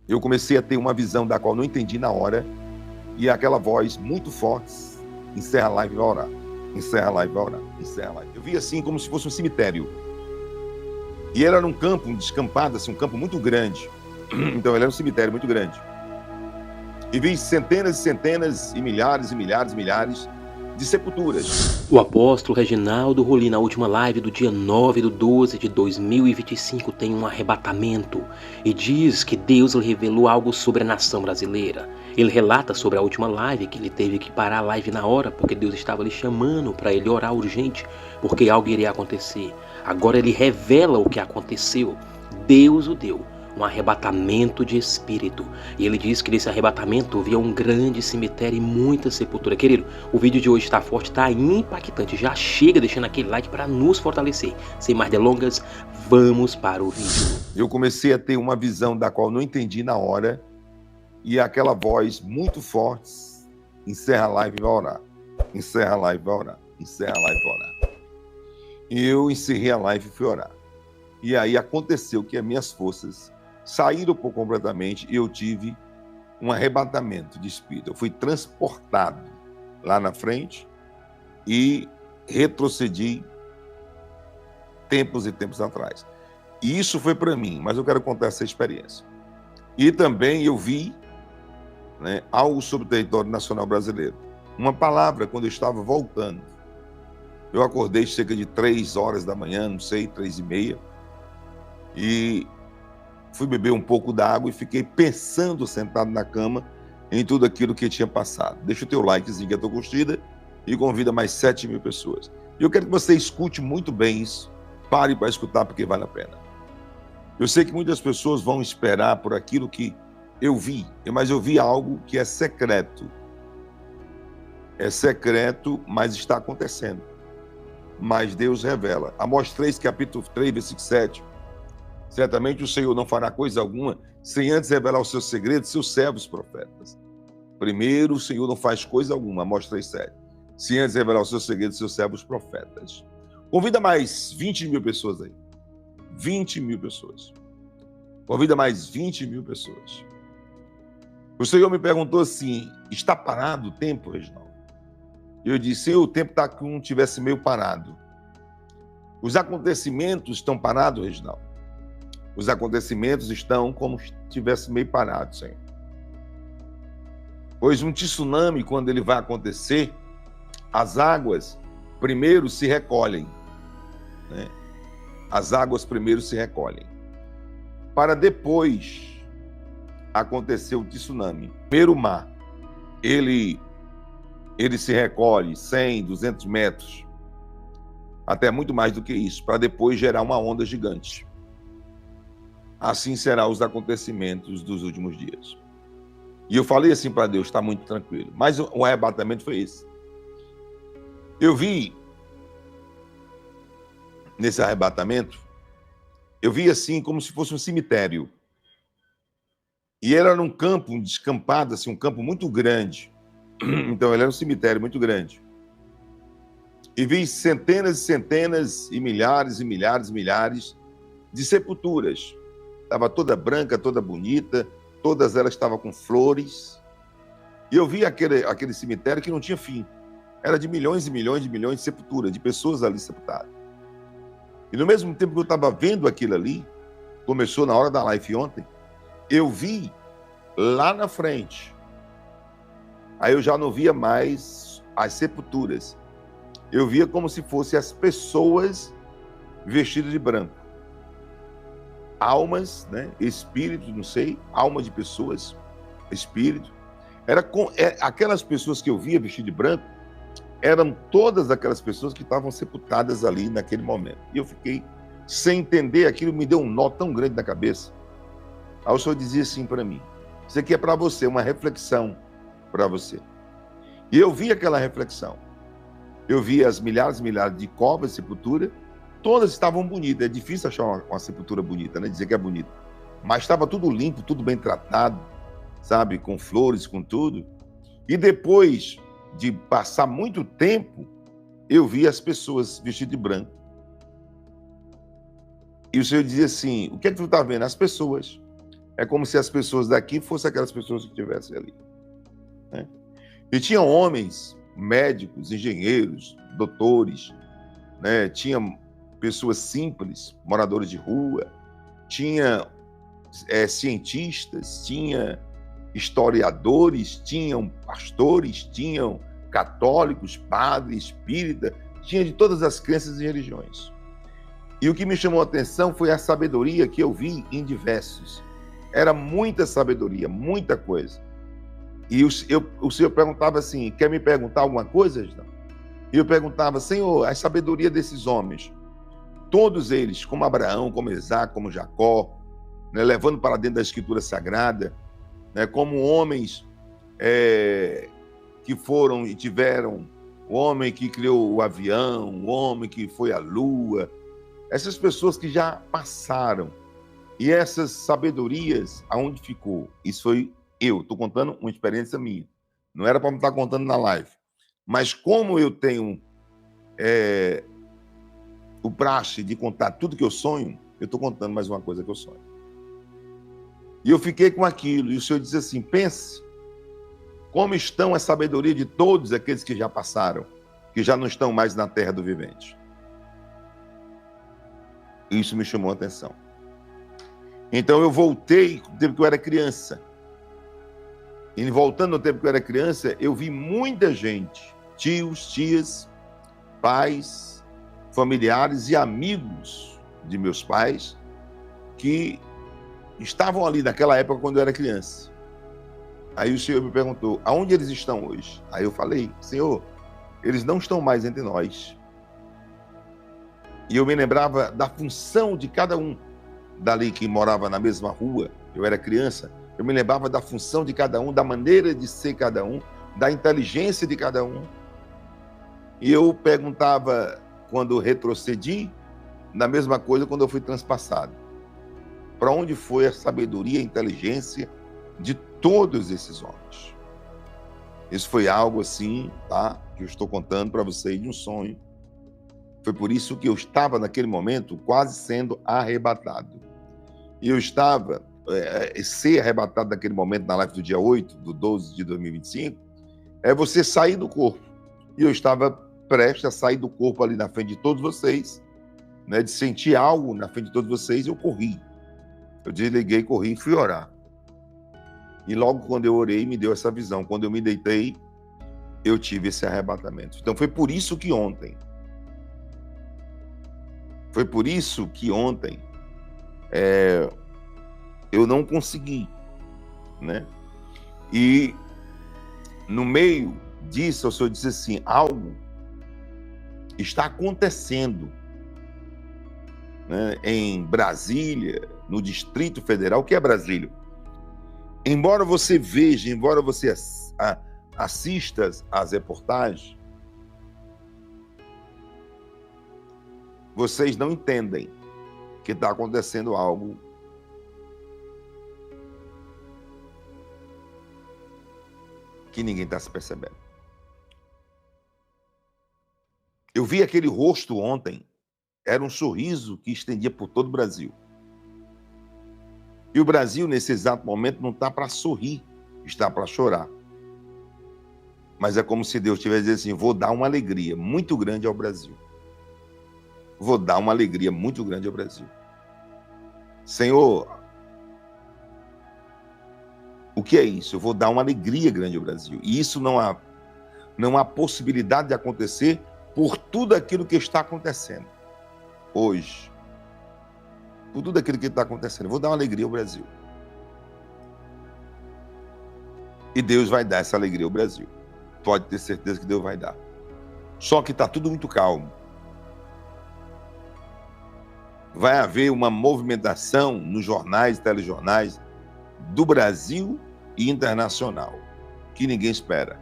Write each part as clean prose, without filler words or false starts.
eu comecei a ter uma visão da qual não entendi na hora, e aquela voz muito forte: encerra a live e vai orar. Encerra a live e vai orar. Encerra a live. Eu vi assim como se fosse um cemitério. E era num campo, um descampado, assim, um campo muito grande. Então ele era um cemitério muito grande. E vi centenas e centenas e milhares de sepulturas. O apóstolo Reginaldo Rolim, na última live do dia 9/12 de 2025, tem um arrebatamento e diz que Deus lhe revelou algo sobre a nação brasileira. Ele relata sobre a última live que ele teve que parar a live na hora porque Deus estava lhe chamando para ele orar urgente, porque algo iria acontecer. Agora ele revela o que aconteceu. Deus o deu. Um arrebatamento de espírito. E ele diz que nesse arrebatamento havia um grande cemitério e muita sepultura. Querido, o vídeo de hoje está forte, está impactante. Já chega deixando aquele like para nos fortalecer. Sem mais delongas, vamos para o vídeo. Eu comecei a ter uma visão da qual não entendi na hora, e aquela voz muito forte: encerra a live e vai orar. Encerra a live e vai orar. Encerra a live e vai orar. E eu encerrei a live e fui orar. E aí aconteceu que as minhas forças saíram por completamente e eu tive um arrebatamento de espírito. Eu fui transportado lá na frente e retrocedi tempos e tempos atrás. E isso foi para mim, mas eu quero contar essa experiência. E também eu vi, algo sobre o território nacional brasileiro. Uma palavra quando eu estava voltando. Eu acordei cerca de 3 horas da manhã, não sei, 3h30, e fui beber um pouco d'água e fiquei pensando, sentado na cama, em tudo aquilo que tinha passado. Deixa o teu likezinho que é a tua curtida e convida mais 7.000 pessoas. E eu quero que você escute muito bem isso. Pare para escutar, porque vale a pena. Eu sei que muitas pessoas vão esperar por aquilo que eu vi, mas eu vi algo que é secreto. É secreto, mas está acontecendo. Mas Deus revela. Amós 3, capítulo 3, versículo 7. Certamente o Senhor não fará coisa alguma sem antes revelar os seus segredos, seus servos profetas. Primeiro, o Senhor não faz coisa alguma, Amós 3:7. Sem antes revelar os seus segredos, seus servos profetas. Convida mais 20.000 pessoas aí. 20.000 pessoas. Convida mais 20.000 pessoas. O Senhor me perguntou assim: está parado o tempo, Reginaldo? Eu disse: o tempo está como tivesse meio parado. Os acontecimentos estão parados, Reginaldo? Os acontecimentos estão como se estivesse meio parado, Senhor. Pois um tsunami, quando ele vai acontecer, as águas primeiro se recolhem. As águas primeiro se recolhem. Para depois acontecer o tsunami. Primeiro o mar, ele se recolhe 100, 200 metros, até muito mais do que isso, para depois gerar uma onda gigante. Assim serão os acontecimentos dos últimos dias. E eu falei assim para Deus: está muito tranquilo. Mas o arrebatamento foi esse. Eu vi, nesse arrebatamento, eu vi assim como se fosse um cemitério. E era num campo, um descampado, assim, um campo muito grande. Então ele era um cemitério muito grande. E vi centenas e centenas e milhares de sepulturas. Estava toda branca, toda bonita, todas elas estavam com flores. E eu vi aquele cemitério que não tinha fim. Era de milhões e milhões de sepulturas, de pessoas ali sepultadas. E no mesmo tempo que eu estava vendo aquilo ali, começou na hora da live ontem, eu vi lá na frente. Aí eu já não via mais as sepulturas. Eu via como se fossem as pessoas vestidas de branco. Almas, espíritos, não sei, alma de pessoas, espírito. Aquelas pessoas que eu via vestidas de branco, eram todas aquelas pessoas que estavam sepultadas ali naquele momento. E eu fiquei sem entender aquilo, me deu um nó tão grande na cabeça. Aí o Senhor dizia assim para mim: isso aqui é para você, uma reflexão para você. E eu vi aquela reflexão. Eu vi as milhares de covas, sepultura, todas estavam bonitas. É difícil achar uma sepultura bonita, dizer que é bonita. Mas estava tudo limpo, tudo bem tratado, sabe? Com flores, com tudo. E depois de passar muito tempo, eu vi as pessoas vestidas de branco. E o Senhor dizia assim: o que é que tu está vendo? As pessoas. É como se as pessoas daqui fossem aquelas pessoas que estivessem ali, né? E tinha homens, médicos, engenheiros, doutores, né? Tinha pessoas simples, moradores de rua, tinha cientistas, tinha historiadores, tinham pastores, tinham católicos, padres, espíritas, tinha de todas as crenças e religiões. E o que me chamou a atenção foi a sabedoria que eu vi em diversos. Era muita sabedoria, muita coisa. E o Senhor perguntava assim, quer me perguntar alguma coisa, Reginaldo? E eu perguntava, Senhor, a sabedoria desses homens, todos eles, como Abraão, como Isaac, como Jacó, né, levando para dentro da Escritura Sagrada, né, como homens que foram e tiveram, o homem que criou o avião, o homem que foi à lua, essas pessoas que já passaram, e essas sabedorias, aonde ficou? Isso foi eu, estou contando uma experiência minha, não era para me estar contando na live, mas como eu tenho o praxe de contar tudo que eu sonho, eu estou contando mais uma coisa que eu sonho. E eu fiquei com aquilo, e o Senhor disse assim, pense, como estão a sabedoria de todos aqueles que já passaram, que já não estão mais na terra do vivente. Isso me chamou a atenção. Então eu voltei no tempo que eu era criança. E voltando no tempo que eu era criança, eu vi muita gente, tios, tias, pais, familiares e amigos de meus pais, que estavam ali naquela época quando eu era criança. Aí o Senhor me perguntou, aonde eles estão hoje? Aí eu falei, Senhor, eles não estão mais entre nós. E eu me lembrava da função de cada um dali que morava na mesma rua, eu era criança, eu me lembrava da função de cada um, da maneira de ser cada um, da inteligência de cada um. E eu perguntava, quando eu retrocedi, na mesma coisa quando eu fui transpassado. Para onde foi a sabedoria e a inteligência de todos esses homens? Isso foi algo assim, tá? Que eu estou contando para vocês de um sonho. Foi por isso que eu estava naquele momento quase sendo arrebatado. E eu estava, ser arrebatado naquele momento na live do dia 8, do 12 de 2025, é você sair do corpo. E eu estava prestes a sair do corpo ali na frente de todos vocês, né, de sentir algo na frente de todos vocês, eu corri. Eu desliguei, corri e fui orar. E logo quando eu orei, me deu essa visão. Quando eu me deitei, eu tive esse arrebatamento. Então foi por isso que ontem, eu não consegui, né? E no meio disso, o Senhor disse assim, algo está acontecendo, né, em Brasília, no Distrito Federal. O que é Brasília? Embora você veja, embora você assista às reportagens, vocês não entendem que está acontecendo algo que ninguém está se percebendo. Eu vi aquele rosto ontem, era um sorriso que estendia por todo o Brasil. E o Brasil, nesse exato momento, não está para sorrir, está para chorar. Mas é como se Deus estivesse dizendo assim, vou dar uma alegria muito grande ao Brasil. Vou dar uma alegria muito grande ao Brasil. Senhor, o que é isso? Eu vou dar uma alegria grande ao Brasil. E isso não há possibilidade de acontecer por tudo aquilo que está acontecendo hoje. Por tudo aquilo que está acontecendo. Eu vou dar uma alegria ao Brasil. E Deus vai dar essa alegria ao Brasil. Pode ter certeza que Deus vai dar. Só que está tudo muito calmo. Vai haver uma movimentação nos jornais e telejornais do Brasil e internacional, que ninguém espera.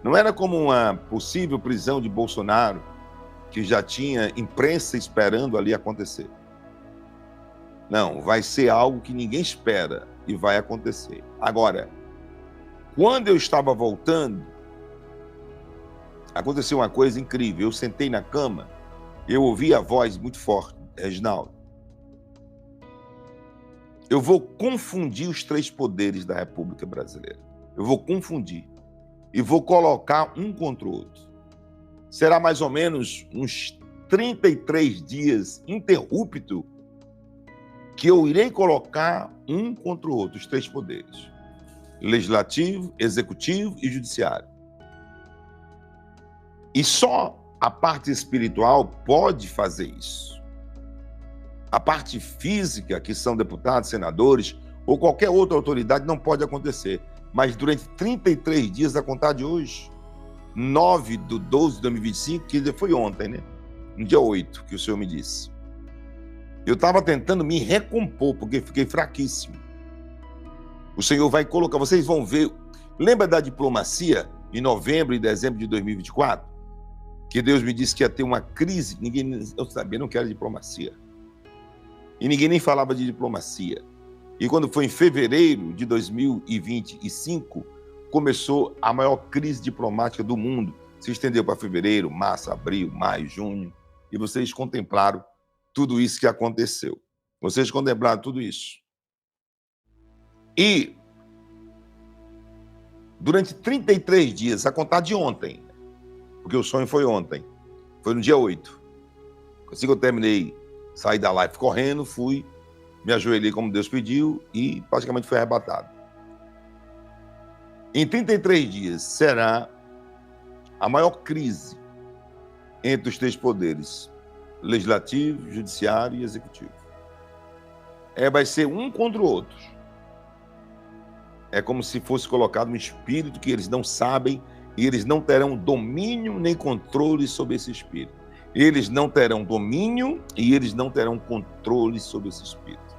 Não era como uma possível prisão de Bolsonaro, que já tinha imprensa esperando ali acontecer. Não, vai ser algo que ninguém espera e vai acontecer. Agora, quando eu estava voltando, aconteceu uma coisa incrível. Eu sentei na cama, eu ouvi a voz muito forte, Reginaldo. eu vou confundir os três poderes da República Brasileira. Eu vou confundir e vou colocar um contra o outro. Será mais ou menos uns 33 dias interrupto que eu irei colocar um contra o outro, os três poderes: legislativo, executivo e judiciário. E só a parte espiritual pode fazer isso. A parte física, que são deputados, senadores ou qualquer outra autoridade, não pode acontecer. Mas durante 33 dias, a contar de hoje, 9/12/2025, que foi ontem, né? No dia 8, que o senhor me disse. Eu estava tentando me recompor, porque fiquei fraquíssimo. O Senhor vai colocar, vocês vão ver. Lembra da diplomacia em novembro e dezembro de 2024? Que Deus me disse que ia ter uma crise. Eu sabia, não quero diplomacia. E ninguém nem falava de diplomacia. E quando foi em fevereiro de 2025, começou a maior crise diplomática do mundo. Se estendeu para fevereiro, março, abril, maio, junho. E vocês contemplaram tudo isso que aconteceu. Vocês contemplaram tudo isso. E durante 33 dias, a contar de ontem, porque o sonho foi ontem, foi no dia 8. Assim que eu terminei, saí da live correndo, fui, me ajoelhei como Deus pediu e praticamente fui arrebatado. Em 33 dias será a maior crise entre os três poderes: legislativo, judiciário e executivo. Vai ser um contra o outro. É como se fosse colocado um espírito que eles não sabem e eles não terão domínio nem controle sobre esse espírito. Eles não terão domínio e eles não terão controle sobre esse espírito.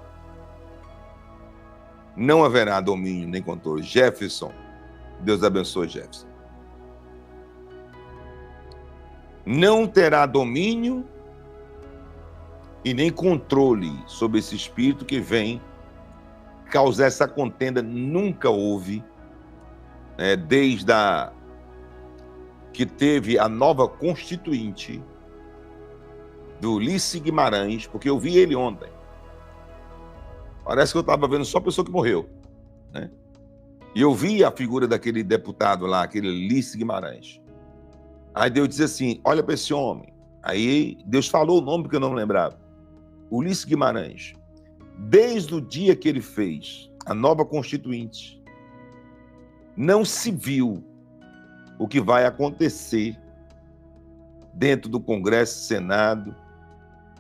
Não haverá domínio nem controle. Jefferson, Deus abençoe Jefferson. Não terá domínio e nem controle sobre esse espírito que vem causar essa contenda. Nunca houve, desde que teve a nova constituinte do Ulisses Guimarães, porque eu vi ele ontem. Parece que eu estava vendo só a pessoa que morreu, né? E eu vi a figura daquele deputado lá, aquele Ulisses Guimarães. Aí Deus disse assim: olha para esse homem. Aí Deus falou o nome porque eu não me lembrava. Ulisses Guimarães. Desde o dia que ele fez a nova constituinte, não se viu o que vai acontecer dentro do Congresso, Senado,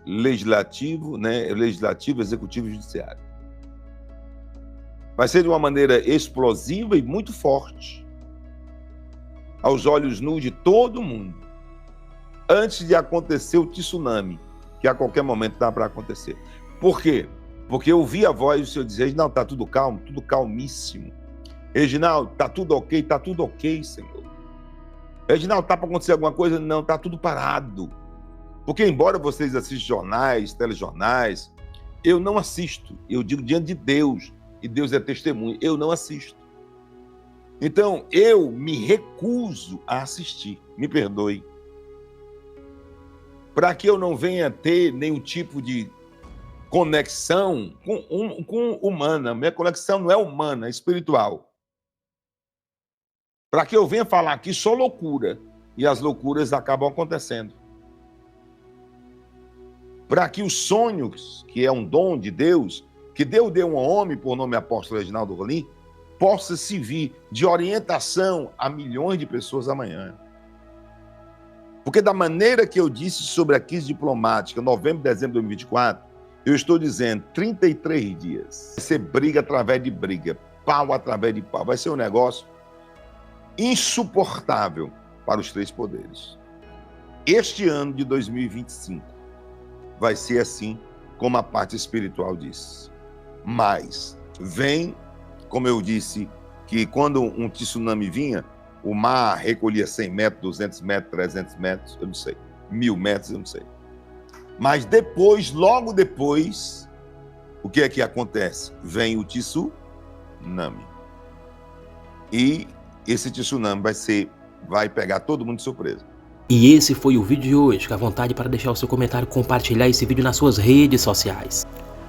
Legislativo, Legislativo, Executivo e Judiciário. Vai ser de uma maneira explosiva e muito forte, aos olhos nus de todo mundo, antes de acontecer o tsunami, que a qualquer momento dá para acontecer. Por quê? Porque eu ouvi a voz do Senhor dizer: Reginaldo, está tudo calmo, tudo calmíssimo. Reginaldo, está tudo ok, Senhor. Reginaldo, está para acontecer alguma coisa? Não, está tudo parado. Porque embora vocês assistam jornais, telejornais, eu não assisto. Eu digo diante de Deus, e Deus é testemunho, eu não assisto. Então, eu me recuso a assistir, me perdoe. Para que eu não venha ter nenhum tipo de conexão com humana. Minha conexão não é humana, é espiritual. Para que eu venha falar aqui só loucura, e as loucuras acabam acontecendo. Para que os sonhos, que é um dom de Deus, que Deus deu a um homem por nome apóstolo Reginaldo Rolim, possa servir de orientação a milhões de pessoas amanhã. Porque da maneira que eu disse sobre a crise diplomática, novembro, dezembro de 2024, eu estou dizendo 33 dias. Vai ser briga através de briga, pau através de pau. Vai ser um negócio insuportável para os três poderes. Este ano de 2025 vai ser assim como a parte espiritual diz. Mas vem, como eu disse, que quando um tsunami vinha, o mar recolhia 100 metros, 200 metros, 300 metros, eu não sei, 1000 metros, eu não sei. Mas depois, logo depois, o que é que acontece? Vem o tsunami. E esse tsunami vai pegar todo mundo de surpresa. E esse foi o vídeo de hoje. Fique à vontade para deixar o seu comentário e compartilhar esse vídeo nas suas redes sociais.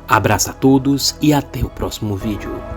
Abraço a todos e até o próximo vídeo.